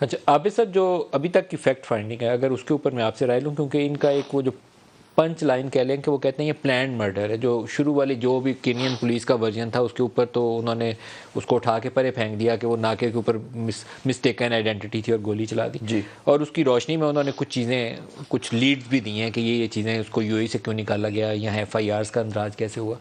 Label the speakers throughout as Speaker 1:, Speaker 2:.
Speaker 1: اچھا عابد صاحب، جو ابھی تک کی فیکٹ فائنڈنگ ہے اگر اس کے اوپر میں آپ سے رائے لوں، کیونکہ ان کا ایک وہ جو پنچ لائن کہہ لیں کہ وہ کہتے ہیں یہ پلانڈ مرڈر ہے، جو شروع والی جو بھی کینین پولیس کا ورژن تھا اس کے اوپر تو انہوں نے اس کو اٹھا کے پرے پھینک دیا کہ وہ ناکے کے اوپر مسٹیکن آئیڈینٹی تھی اور گولی چلا دی
Speaker 2: جی.
Speaker 1: اور اس کی روشنی میں انہوں نے کچھ چیزیں کچھ لیڈز بھی دی ہیں کہ یہ چیزیں اس کو یو اے سے کیوں نکالا گیا، یہاں ایف آئی آرز کا اندراج کیسے ہوا،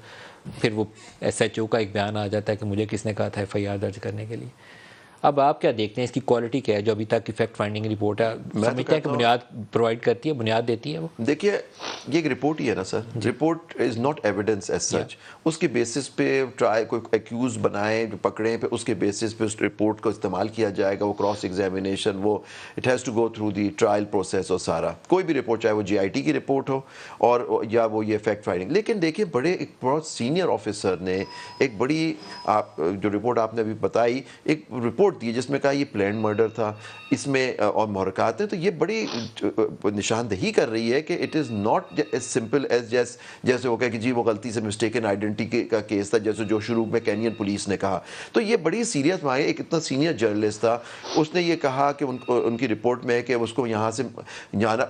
Speaker 1: پھر وہ ایس ایچ او کا ایک بیان آ جاتا ہے کہ مجھے کس نے کہا تھا ایف آئی آر درج کرنے کے لیے. اب آپ کیا دیکھتے ہیں اس کی کوالٹی کیا ہے جو ابھی تک کی فیکٹ فائنڈنگ رپورٹ ہے؟ سمجھتے ہیں کہ بنیاد پرووائڈ کرتی ہے، بنیاد دیتی ہے وہ؟
Speaker 2: دیکھیے یہ ایک رپورٹ ہی ہے نا sir, report is not evidence as such. اس کے بیسس پہ ٹرائی کوئی ایکیوز بنائیں پکڑیں پہ اس کے بیسس پہ اس رپورٹ کو استعمال کیا جائے گا. وہ کراس ایگزامینیشن وہ it has to go through the trial process اور سارا کوئی بھی رپورٹ چاہے وہ جی آئی ٹی کی رپورٹ ہو اور یا وہ یہ فیکٹ فائنڈنگ. لیکن دیکھیے بڑے ایک بہت سینئر آفیسر نے ایک بڑی جو رپورٹ آپ نے ابھی بتائی ایک رپورٹ دی جس میں کہا یہ پلانڈ مرڈر تھا اس میں اور محرکات ہیں. تو یہ بڑی نشاندہی کر رہی ہے کہ it is not as simple as جیسے وہ کہا کہ جی وہ غلطی سے مسٹیکن آئیڈینٹی کا کیس تھا جیسے جو شروع میں کینین پولیس نے کہا. تو یہ بڑی سیریس مائیں. ایک اتنا سینئر جرنلسٹ تھا اس نے یہ کہا کہ ان کی رپورٹ میں کہ اس کو یہاں سے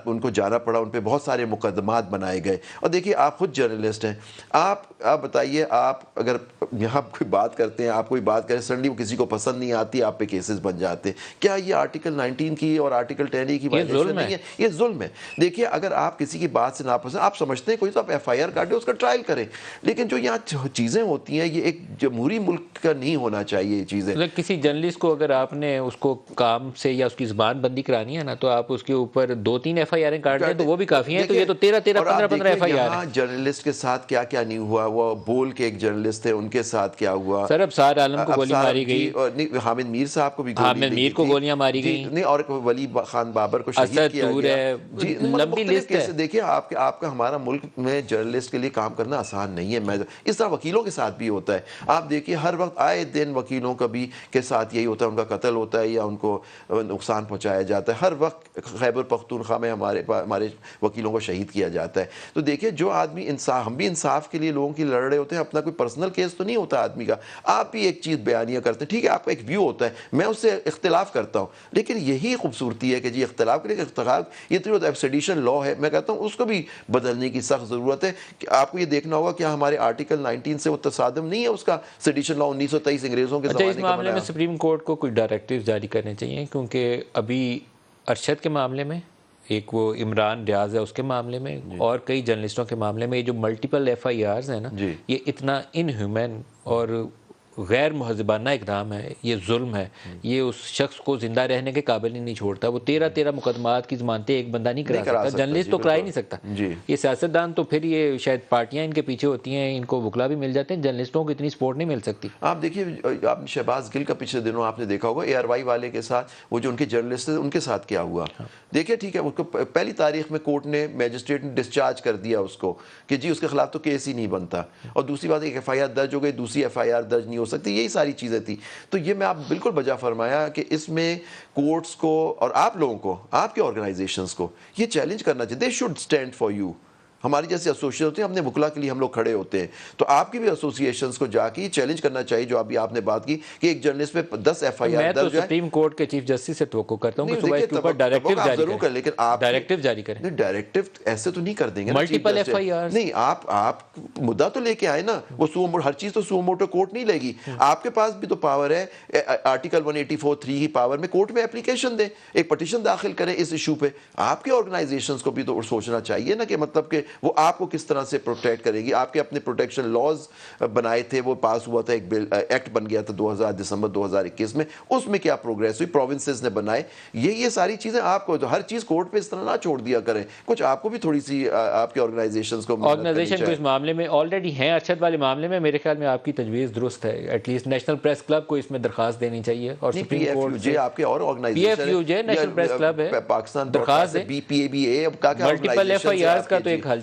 Speaker 2: ان کو جانا پڑا، ان پہ بہت سارے مقدمات بنائے گئے. اور دیکھیے آپ خود جرنلسٹ ہیں، آپ بتائیے آپ اگر یہاں کوئی بات کرتے ہیں، آپ کوئی بات کریں سڈنلی وہ کسی کو پسند نہیں آتی، آپ پہ کیسز بن جاتے ہیں. کیا یہ آرٹیکل 19 کی اور آرٹیکل 10 کی وائلیشن نہیں ہے؟ یہ ظلم ہے. دیکھیے اگر آپ کسی کی بات سے ناپسند آپ سمجھتے ہیں کوئی تو آپ ایف آئی آر کاٹیں، اس کا ٹرائل کریں. لیکن جو یہاں چیزیں ہوتی ہیں یہ ایک جمہوری ملک کا نہیں ہونا چاہیے یہ چیزیں.
Speaker 1: کسی جرنلسٹ کو اگر آپ نے اس کو کام سے یا اس کی زبان بندی کرانی ہے نا تو آپ اس کے اوپر 2-3 ایف آئی آریں کاٹ دیں تو وہ بھی کافی ہیں. تو یہ تو 13-15 ایف آئی آر
Speaker 2: یہاں جرنلسٹ کے ساتھ کیا کیا نہیں ہوا. وہ بول کے ایک جرنلسٹ تھے ان کے ساتھ کیا ہوا.
Speaker 1: سر ابصار عالم کو گولی ماری گئی،
Speaker 2: حامد میر صاحب کو بھی
Speaker 1: حامد میر کو گولیاں ماری گئی،
Speaker 2: نہیں اور ولی خان بابر کو شہید کیا گیا. جی
Speaker 1: لمبی لسٹ ہے.
Speaker 2: دیکھیے آپ کا ہمارا ملک میں جرنلسٹ کے لیے کام کرنا آسان نہیں ہے. اس طرح وکیلوں کے ساتھ بھی ہوتا ہے. آپ دیکھیے ہر وقت آئے دن وکیلوں کا بھی کے ساتھ یہی ہوتا ہے، ان کا قتل ہوتا ہے یا ان کو نقصان پہنچایا جاتا ہے. ہر وقت خیبر پختونخوا میں ہمارے وکیلوں کو شہید کیا جاتا ہے. تو دیکھیے جو آدمی انصاف، ہم بھی انصاف کے لیے لوگوں کی لڑ رہے ہوتے ہیں، اپنا کوئی پرسنل کیس تو نہیں ہوتا آدمی کا. آپ بھی ایک چیز بیانیہ کرتے ہیں، ٹھیک ہے آپ کا ایک ویو ہوتا ہے، میں اس سے اختلاف کرتا ہوں، لیکن یہی خوبصورتی ہے کہ جی اختلاف کے لیے اختلاف یہ تو سیڈیشن لا ہے، میں کہتا ہوں اس کو بھی بدلنے کی سخت ضرورت ہے. کہ آپ کو یہ دیکھنا ہوگا کہ ہمارے آرٹیکل 19 سے وہ تصادم نہیں ہے اس کا. سیڈیشن لا 1923 انگریزوں کے زمانے کا.
Speaker 1: اس معاملے میں سپریم کورٹ کو کوئی ڈائریکٹیو جاری کرنے چاہیے، کیونکہ ابھی ارشد کے معاملے میں ایک وہ عمران ریاض ہے اس کے معاملے میں اور کئی جرنلسٹوں کے معاملے میں یہ جو ملٹیپل ایف آئی آرز ہیں نا یہ اتنا ان ہیومن اور غیر مہذبانہ اقدام ہے، یہ ظلم ہے. یہ اس شخص کو زندہ رہنے کے قابل ہی نہیں چھوڑتا. وہ 13 مقدمات کی ضمانتیں ایک بندہ نہیں کرا سکتا، جرنلسٹ تو کرا ہی نہیں سکتا. یہ سیاستدان تو پھر یہ شاید پارٹیاں ان کے پیچھے ہوتی ہیں، ان کو وکلا بھی مل جاتے ہیں، جرنلسٹوں کو اتنی سپورٹ نہیں مل سکتی.
Speaker 2: آپ دیکھیے آپ شہباز گل کا پچھلے دنوں آپ نے دیکھا ہوگا اے آر وائی والے کے ساتھ وہ جو ان کے جرنلسٹ تھے ان کے ساتھ کیا ہوا. دیکھیے ٹھیک ہے اس کو پہلی تاریخ میں کورٹ نے میجسٹریٹ نے ڈسچارج کر دیا اس کو کہ جی اس کے خلاف تو کیس ہی نہیں بنتا. اور دوسری بات ایک ایف آئی آر درج ہو گئی، دوسری ایف آئی آر درج نہیں ہو سکتی. یہی ساری چیزیں تھی. تو یہ میں آپ بالکل بجا فرمایا کہ اس میں کورٹس کو اور آپ لوگوں کو، آپ کے آرگنائزیشنز کو یہ چیلنج کرنا چاہیے. They should stand for you. ہماری جیسے ایسوسیشن ہوتے ہیں، ہم نے وکلا کے لیے ہم لوگ کھڑے ہوتے ہیں. تو آپ کی بھی ایسوسیشنز کو جا کے چیلنج کرنا چاہیے جو ابھی آپ نے بات کی کہ ایک جرنلسٹ پہ 10 ایف آئی آر درج ہے.
Speaker 1: میں تو سپریم کورٹ کے چیف جسٹس سے توقع کرتا ہوں کہ صبح اس کے اوپر ڈائریکٹیو جاری کریں.
Speaker 2: نہیں ڈائریکٹیو ایسے تو نہیں کر دیں گے.
Speaker 1: ملٹیپل ایف آئی آر
Speaker 2: نہیں، آپ مدعا تو لے کے آئے نا. وہ ہر چیز تو سو موٹو کورٹ نہیں لے گی. آپ کے پاس بھی تو پاور ہے. آرٹیکل 184(3) کی پاور میں کورٹ میں اپلیکیشن دیں، ایک پٹیشن داخل کریں اس ایشو پہ. آپ کے آرگنائزیشنز کو بھی تو سوچنا چاہیے نا کہ مطلب کہ وہ آپ کو کس طرح سے پروٹیکٹ کرے گی. آپ کے اپنے پروٹیکشن لاز بنائے تھے، وہ پاس ہوا تھا، ایک بل ایکٹ بن گیا تھا دسمبر 2021 میں. اس میں کیا پروگریس ہوئی؟ پروونسز نے بنائے. یہ ساری چیزیں آپ کو ہر چیز کورٹ پہ اس طرح نہ چھوڑ دیا کریں. کچھ آپ کو بھی تھوڑی سی آپ کے آرگنائزیشنز کو
Speaker 1: اس معاملے میں آلریڈی ہیں. ارشد والے معاملے میں میرے خیال میں آپ کی تجویز درست ہے. At least National Press Club کو اس میں درخواست دینی چاہیے اور سپریم کورٹ سے
Speaker 2: آپ کے اور آرگنائزیشن
Speaker 1: نیشنل پریس کلب ہے
Speaker 2: پاکستان
Speaker 1: درخواست
Speaker 2: B P A B A
Speaker 1: multiple F I R's کا تو ایک حل چاہیے.